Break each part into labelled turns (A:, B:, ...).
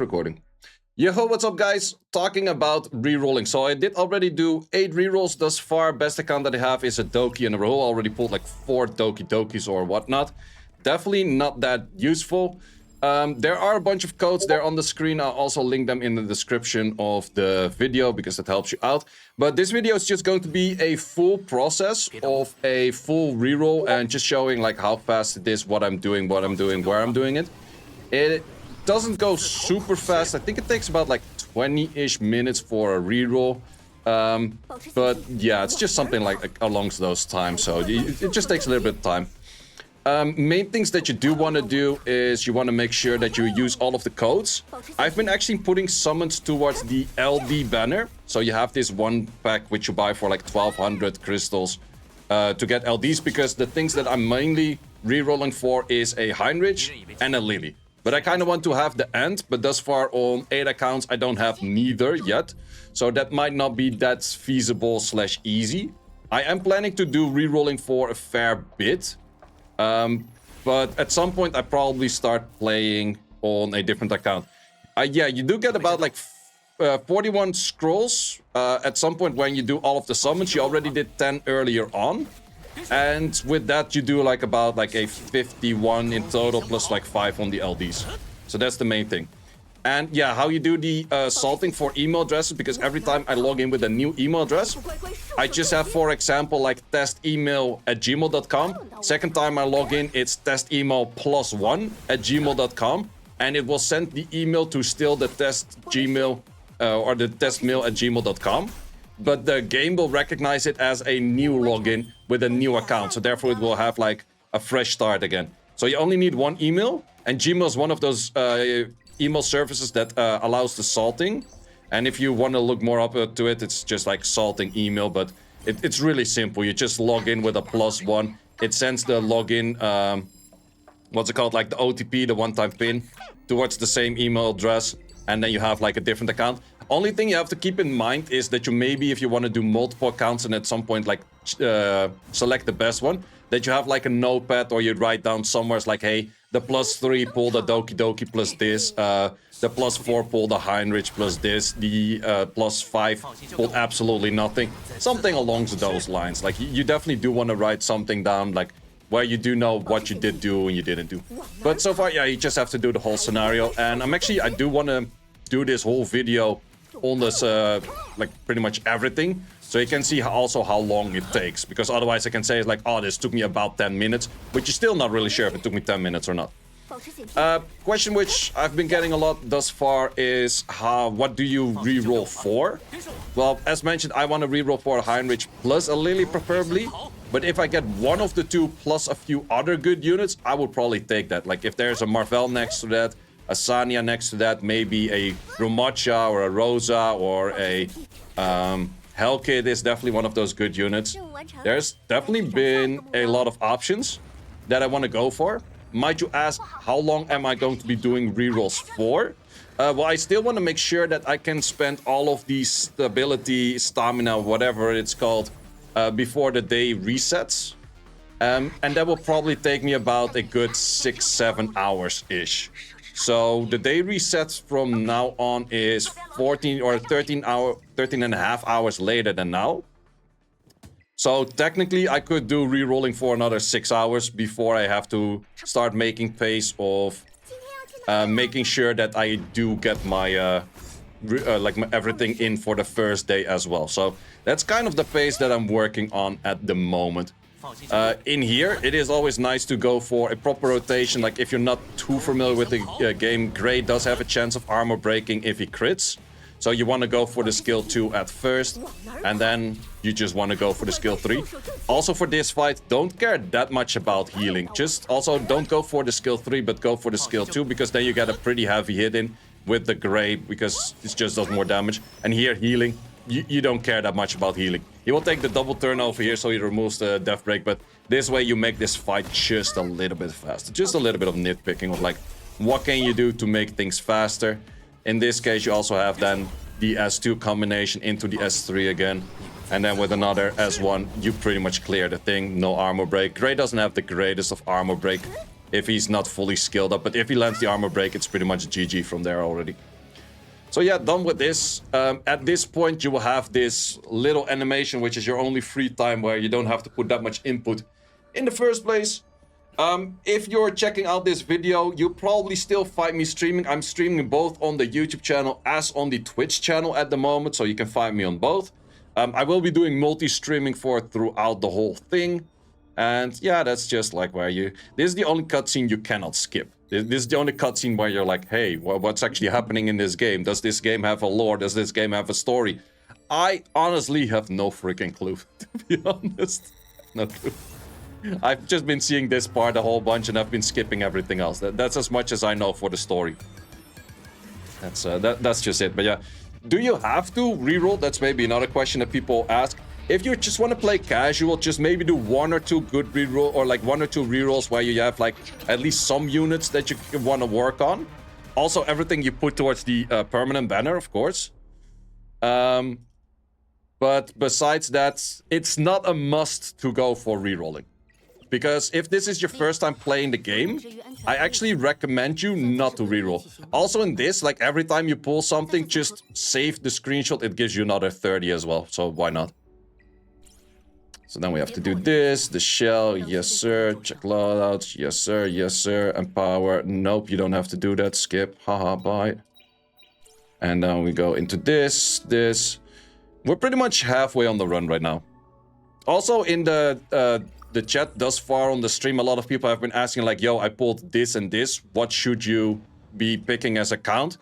A: Recording. Yo, what's up, guys? Talking about re-rolling. So I did already do 8 re-rolls thus far. Best account that I have is a Doki in a row. Already pulled like 4 Dokis or whatnot. Definitely not that useful. There are a bunch of codes there on the screen. I'll also link them in the description of the video because that helps you out. But this video is just going to be a full process of a full re-roll and just showing like how fast it is, what I'm doing, where I'm doing it. It doesn't go super fast. I think it takes about like 20-ish minutes for a reroll. But yeah, it's just something like along those times. So it just takes a little bit of time. Main things that you do want to do is you want to make sure that you use all of the codes. I've been actually putting summons towards the LD banner. So you have this one pack which you buy for like 1200 crystals to get LDs, because the things that I'm mainly re-rolling for is a Heinrich and a Lily. But I kind of want to have the end, but thus far on 8 accounts I don't have neither yet. So that might not be that feasible / easy. I am planning to do re-rolling for a fair bit. But at some point I probably start playing on a different account. Yeah, you do get about like 41 scrolls at some point when you do all of the summons. You already did 10 earlier on. And with that you do like about like a 51 in total plus like 5 on the LDs. So that's the main thing. And yeah, how you do the salting for email addresses, because every time I log in with a new email address, I just have, for example, like testemail@gmail.com. Second time I log in, it's testemail+1@gmail.com, and it will send the email to still the test Gmail or the testmail@gmail.com. But the game will recognize it as a new login with a new account. So therefore it will have like a fresh start again. So you only need one email, and Gmail is one of those email services that allows the salting. And if you want to look more up to it, it's just like salting email, but it's really simple. You just log in with a +1. It sends the login, what's it called, like the OTP, the one-time PIN, towards the same email address, and then you have like a different account. Only thing you have to keep in mind is that you maybe, if you want to do multiple accounts and at some point like select the best one, that you have like a notepad or you write down somewhere, it's like, hey, the +3 pull the Doki plus this, the +4 pull the Heinrich plus this, the +5 pulled absolutely nothing. Something along those lines. Like you definitely do want to write something down, like where you do know what you did do and you didn't do. But so far, yeah, you just have to do the whole scenario. And I do want to do this whole video on this, like pretty much everything. So you can see also how long it takes, because otherwise I can say like, oh, this took me about 10 minutes, but you're still not really sure if it took me 10 minutes or not. Question which I've been getting a lot thus far is what do you re-roll for? Well, as mentioned, I want to re-roll for a Heinrich plus a Lily preferably, but if I get one of the two plus a few other good units, I would probably take that. Like if there's a Marvel next to that, a Sanya next to that, maybe a Rumacha or a Rosa or a Hellkid is definitely one of those good units. There's definitely been a lot of options that I want to go for. Might you ask, how long am I going to be doing rerolls for? Well, I still want to make sure that I can spend all of these stability, stamina, whatever it's called, before the day resets. And that will probably take me about a good 6-7 hours-ish. So the day resets from now on is 14 or 13 and a half hours later than now. So technically I could do re-rolling for another 6 hours before I have to start making pace of making sure that I do get my everything in for the first day as well. So that's kind of the pace that I'm working on at the moment. In here, it is always nice to go for a proper rotation. Like if you're not too familiar with the game, Grey does have a chance of armor breaking if he crits. So you want to go for the skill 2 at first, and then you just want to go for the skill 3. Also for this fight, don't care that much about healing. Just also don't go for the skill 3, but go for the skill 2, because then you get a pretty heavy hit in with the Grey, because it just does more damage. And here, healing, you don't care that much about healing. He will take the double turn over here, so he removes the death break, but this way you make this fight just a little bit faster. Just a little bit of nitpicking of like, what can you do to make things faster? In this case, you also have then the S2 combination into the S3 again. And then with another S1, you pretty much clear the thing. No armor break. Grey doesn't have the greatest of armor break. if he's not fully skilled up. But if he lands the armor break, it's pretty much GG from there already. So yeah, done with this. At this point, you will have this little animation, which is your only free time where you don't have to put that much input in the first place. If you're checking out this video, you'll probably still find me streaming. I'm streaming both on the YouTube channel as on the Twitch channel at the moment, so you can find me on both. I will be doing multi-streaming throughout the whole thing. And yeah, that's just like where you... This is the only cutscene you cannot skip. This is the only cutscene where you're like, hey, what's actually happening in this game? Does this game have a lore? Does this game have a story? I honestly have no freaking clue, to be honest. No clue. I've just been seeing this part a whole bunch and I've been skipping everything else. That's as much as I know for the story. That's just it. But yeah, do you have to reroll? That's maybe another question that people ask. If you just want to play casual, just maybe do 1 or 2 good reroll, or like 1 or 2 rerolls where you have like at least some units that you want to work on. Also, everything you put towards the permanent banner, of course. But besides that, it's not a must to go for rerolling. Because if this is your first time playing the game, I actually recommend you not to reroll. Also in this, like every time you pull something, just save the screenshot. It gives you another 30 as well, so why not? So then we have to do this, the shell, yes sir, check loadouts, yes sir, empower, nope, you don't have to do that, skip, haha, bye. And then we go into this. We're pretty much halfway on the run right now. Also in the chat thus far on the stream, a lot of people have been asking like, yo, I pulled this and this, what should you be picking as a count?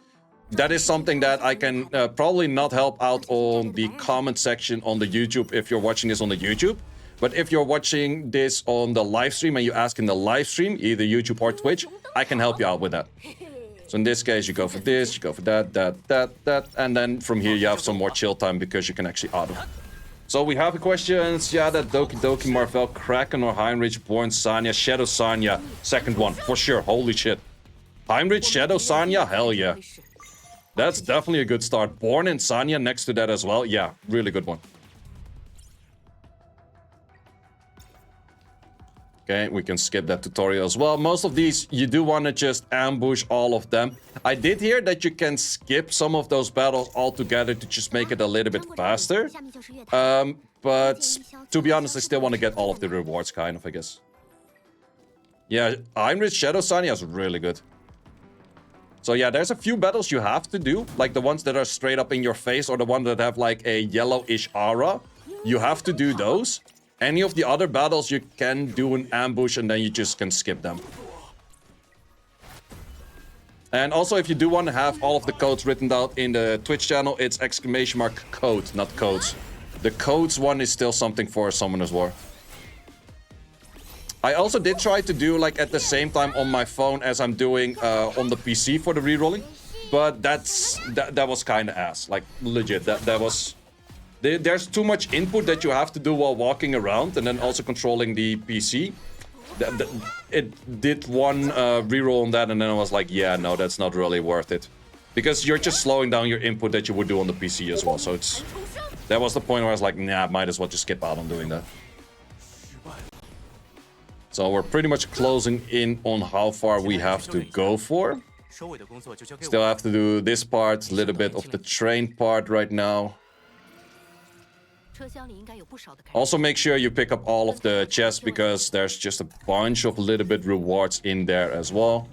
A: That is something that I can probably not help out on the comment section on the YouTube if you're watching this on the YouTube. But if you're watching this on the live stream and you ask in the live stream, either YouTube or Twitch, I can help you out with that. So in this case, you go for this, you go for that, and then from here you have some more chill time because you can actually auto. So we have the questions. Yeah, that Doki Doki, Marvel, Kraken or Heinrich, Born, Sanya, Shadow Sanya. Second one, for sure. Holy shit. Heinrich, Shadow Sanya? Hell yeah. That's definitely a good start. Born and Sanya next to that as well. Yeah, really good one. Okay, we can skip that tutorial as well. Most of these, you do want to just ambush all of them. I did hear that you can skip some of those battles altogether to just make it a little bit faster. But to be honest, I still want to get all of the rewards, kind of, I guess. Yeah, Heinrich Shadow Sanya is really good. So yeah, there's a few battles you have to do, like the ones that are straight up in your face or the ones that have like a yellowish aura. You have to do those. Any of the other battles you can do an ambush and then you just can skip them. And also if you do want to have all of the codes written down in the Twitch channel, it's !code, not codes. The codes one is still something for Summoner's War. I also did try to do like at the same time on my phone as I'm doing on the PC for the rerolling, but that was kind of ass, like legit. That was there's too much input that you have to do while walking around, and then also controlling the PC. It did one reroll on that, and then I was like, yeah, no, that's not really worth it, because you're just slowing down your input that you would do on the PC as well. So that was the point where I was like, nah, might as well just skip out on doing that. So we're pretty much closing in on how far we have to go for. Still have to do this part, a little bit of the train part right now. Also make sure you pick up all of the chests, because there's just a bunch of little bit rewards in there as well.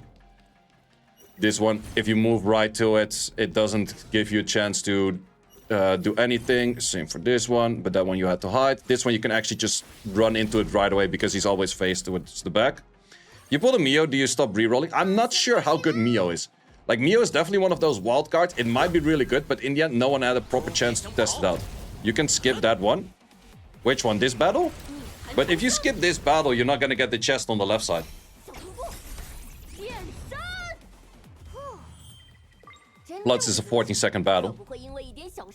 A: This one, if you move right to it, it doesn't give you a chance to do anything. Same for this one, but that one you had to hide. This one you can actually just run into it right away because he's always faced towards the back. You pull a Mio, do you stop rerolling? I'm not sure how good Mio is. Like, Mio is definitely one of those wild cards. It might be really good, but in the end, no one had a proper chance to test it out. You can skip that one. Which one? This battle? But if you skip this battle, you're not gonna get the chest on the left side. Plus, it's a 14-second battle.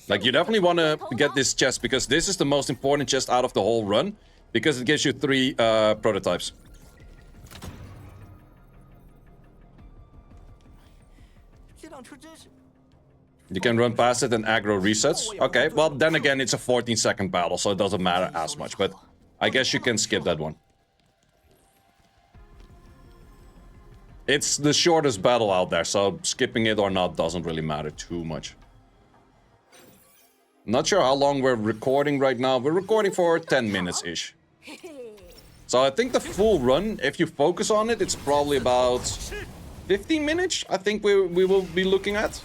A: Like, you definitely want to get this chest, because this is the most important chest out of the whole run, because it gives you 3 prototypes. You can run past it and aggro resets. Okay, well, then again, it's a 14-second battle, so it doesn't matter as much, but I guess you can skip that one. It's the shortest battle out there, so skipping it or not doesn't really matter too much. Not sure how long we're recording right now. We're recording for 10 minutes-ish. So I think the full run, if you focus on it, it's probably about 15 minutes, I think we will be looking at.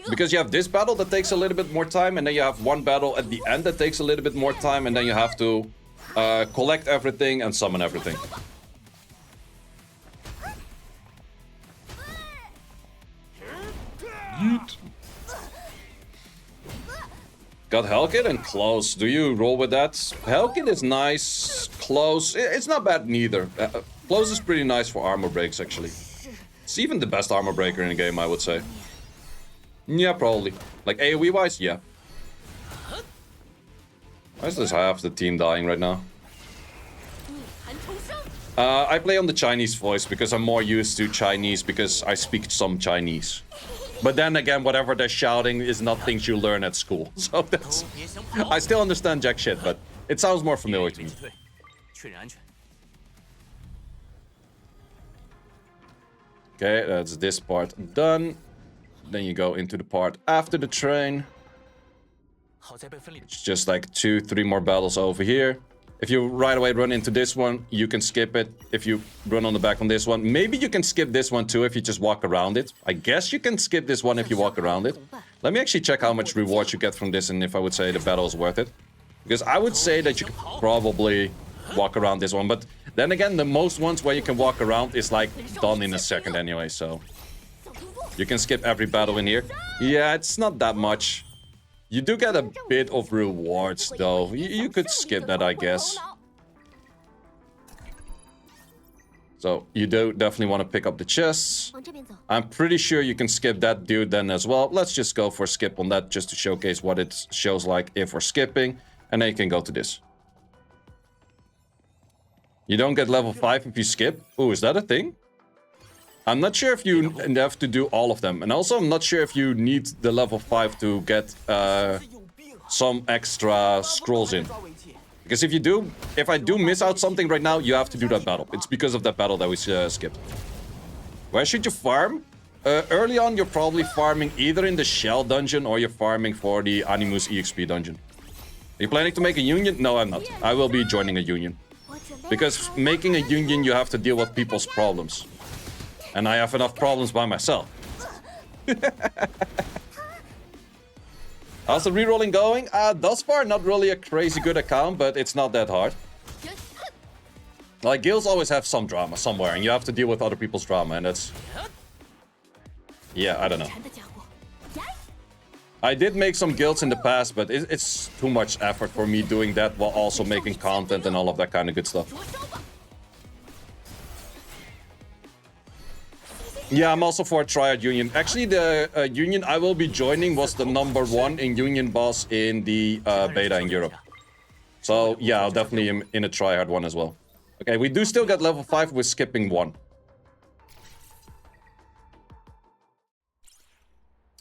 A: Because you have this battle that takes a little bit more time, and then you have one battle at the end that takes a little bit more time, and then you have to collect everything and summon everything. Yeet. Got Hellkit and Close. Do you roll with that? Hellkit is nice. Close, it's not bad neither. Close is pretty nice for armor breaks, actually. It's even the best armor breaker in the game, I would say. Yeah, probably. Like AoE-wise, yeah. Why is this half the team dying right now? I play on the Chinese voice because I'm more used to Chinese because I speak some Chinese. But then again, whatever they're shouting is not things you learn at school. So that's... I still understand jack shit, but it sounds more familiar to me. Okay, that's this part done. Then you go into the part after the train. It's just like 2-3 more battles over here. If you right away run into this one, you can skip it. If you run on the back on this one, maybe you can skip this one too if you just walk around it. I guess you can skip this one if you walk around it. Let me actually check how much rewards you get from this and if I would say the battle is worth it. Because I would say that you could probably walk around this one. But then again, the most ones where you can walk around is like done in a second anyway, so... You can skip every battle in here. Yeah, it's not that much. You do get a bit of rewards, though. You could skip that, I guess. So, you do definitely want to pick up the chests. I'm pretty sure you can skip that dude then as well. Let's just go for a skip on that, just to showcase what it shows like if we're skipping. And then you can go to this. You don't get level 5 if you skip. Oh, is that a thing? I'm not sure if you have to do all of them. And also, I'm not sure if you need the level 5 to get some extra scrolls in. Because if you do, if I do miss out something right now, you have to do that battle. It's because of that battle that we skipped. Where should you farm? Early on, you're probably farming either in the Shell dungeon or you're farming for the Animus EXP dungeon. Are you planning to make a union? No, I'm not. I will be joining a union. Because making a union, you have to deal with people's problems. And I have enough problems by myself. How's the rerolling going? Thus far, not really a crazy good account, but it's not that hard. Like, guilds always have some drama somewhere, and you have to deal with other people's drama, and that's... Yeah, I don't know. I did make some guilds in the past, but it's too much effort for me doing that while also making content and all of that kind of good stuff. Yeah, I'm also for a triad union. Actually, the union I will be joining was the #1 in union boss in the beta in Europe. So, yeah, I'll definitely am in a triad one as well. Okay, we do still get level 5 with skipping 1.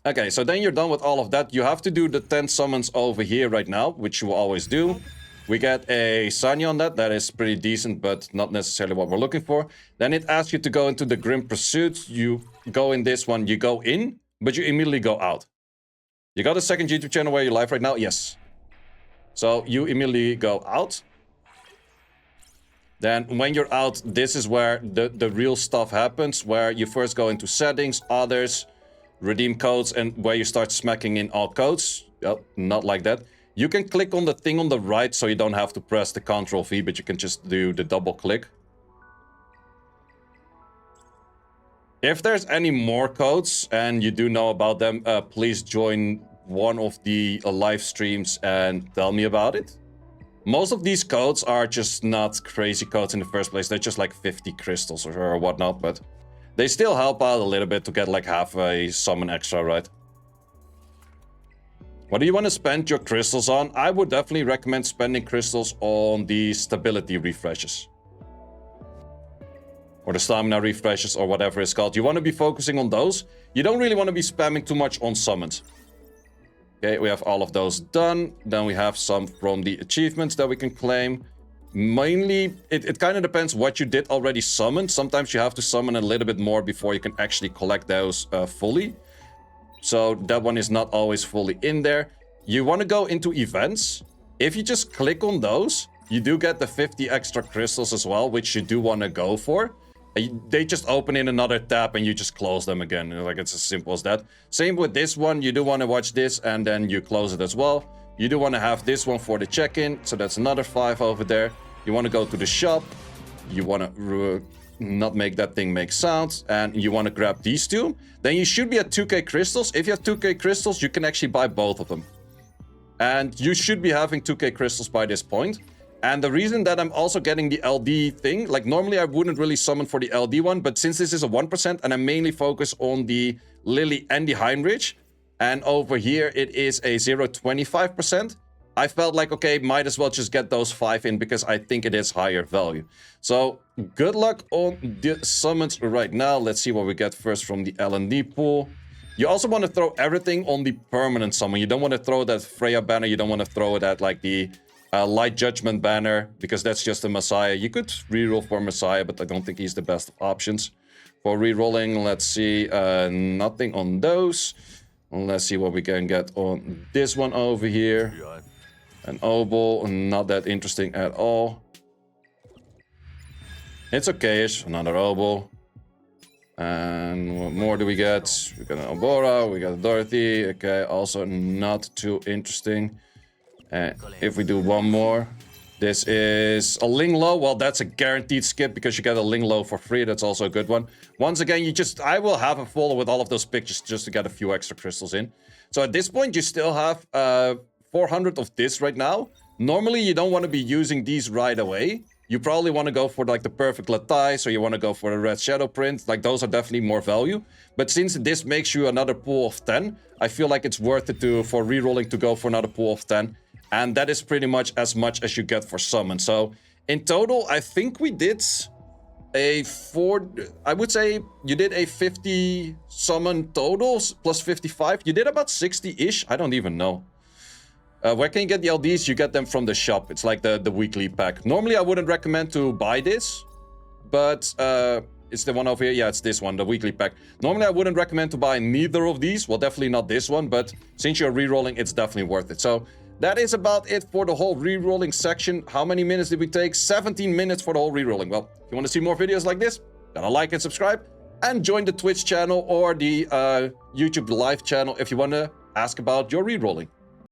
A: Okay, so then you're done with all of that. You have to do the 10 summons over here right now, which you will always do. We get a Sanya on that. That is pretty decent, but not necessarily what we're looking for. Then it asks you to go into the Grim Pursuit. You go in this one, you go in, but you immediately go out. You got a second YouTube channel where you're live right now? Yes. So you immediately go out. Then when you're out, this is where the real stuff happens, where you first go into settings, others, redeem codes, and where you start smacking in all codes. Oh, not like that. You can click on the thing on the right, so you don't have to press the Ctrl-V, but you can just do the double click. If there's any more codes, and you do know about them, please join one of the live streams and tell me about it. Most of these codes are just not crazy codes in the first place. They're just like 50 crystals or whatnot, but they still help out a little bit to get like half a summon extra, right? What do you want to spend your crystals on? I would definitely recommend spending crystals on the stability refreshes. Or the stamina refreshes or whatever it's called. You want to be focusing on those. You don't really want to be spamming too much on summons. Okay, we have all of those done. Then we have some from the achievements that we can claim. Mainly, it kind of depends what you did already summon. Sometimes you have to summon a little bit more before you can actually collect those fully. So that one is not always fully in there. You want to go into events. If you just click on those, you do get the 50 extra crystals as well, which you do want to go for. They just open in another tab and you just close them again. Like, it's as simple as that. Same with this one. You do want to watch this and then you close it as well. You do want to have this one for the check-in. So that's another 5 over there. You want to go to the shop. You want to not make that thing make sounds. And you want to grab these two. Then you should be at 2k crystals. If you have 2k crystals, you can actually buy both of them. And you should be having 2k crystals by this point. And the reason that I'm also getting the LD thing, like normally I wouldn't really summon for the LD one, but since this is a 1% and I mainly focus on the Lily and the Heinrich, and over here it is a 0.25%, I felt like, okay, might as well just get those 5 in because I think it is higher value. So good luck on the summons right now. Let's see what we get first from the L&D pool. You also want to throw everything on the permanent summon. You don't want to throw that Freya banner. You don't want to throw it at like the Light Judgment banner because that's just a Messiah. You could reroll for Messiah, but I don't think he's the best of options. For rerolling, let's see, nothing on those. Let's see what we can get on this one over here. An Obol, not that interesting at all. It's okay-ish, another Obol. And what more do we get? We got an Obora, we got a Dorothy. Okay, also not too interesting. If we do one more, this is a Linglo. Well, that's a guaranteed skip because you get a Linglo for free. That's also a good one. Once again, I will have a folder with all of those pictures just to get a few extra crystals in. So at this point, you still have 400 of this right now. Normally, you don't want to be using these right away. You probably want to go for like the perfect Latice, or you want to go for the red shadow print. Like those are definitely more value. But since this makes you another pool of 10, I feel like it's worth it for rerolling to go for another pool of 10. And that is pretty much as you get for summon. So in total, I think we did I would say you did a 50 summon totals plus 55. You did about 60-ish. I don't even know. Where can you get the LDs? You get them from the shop. It's like the weekly pack. Normally, I wouldn't recommend to buy this, but it's the one over here. Yeah, it's this one, the weekly pack. Normally, I wouldn't recommend to buy neither of these. Well, definitely not this one, but since you're rerolling, it's definitely worth it. So that is about it for the whole rerolling section. How many minutes did we take? 17 minutes for the whole rerolling. Well, if you want to see more videos like this, then like and subscribe. And join the Twitch channel or the YouTube live channel if you want to ask about your rerolling.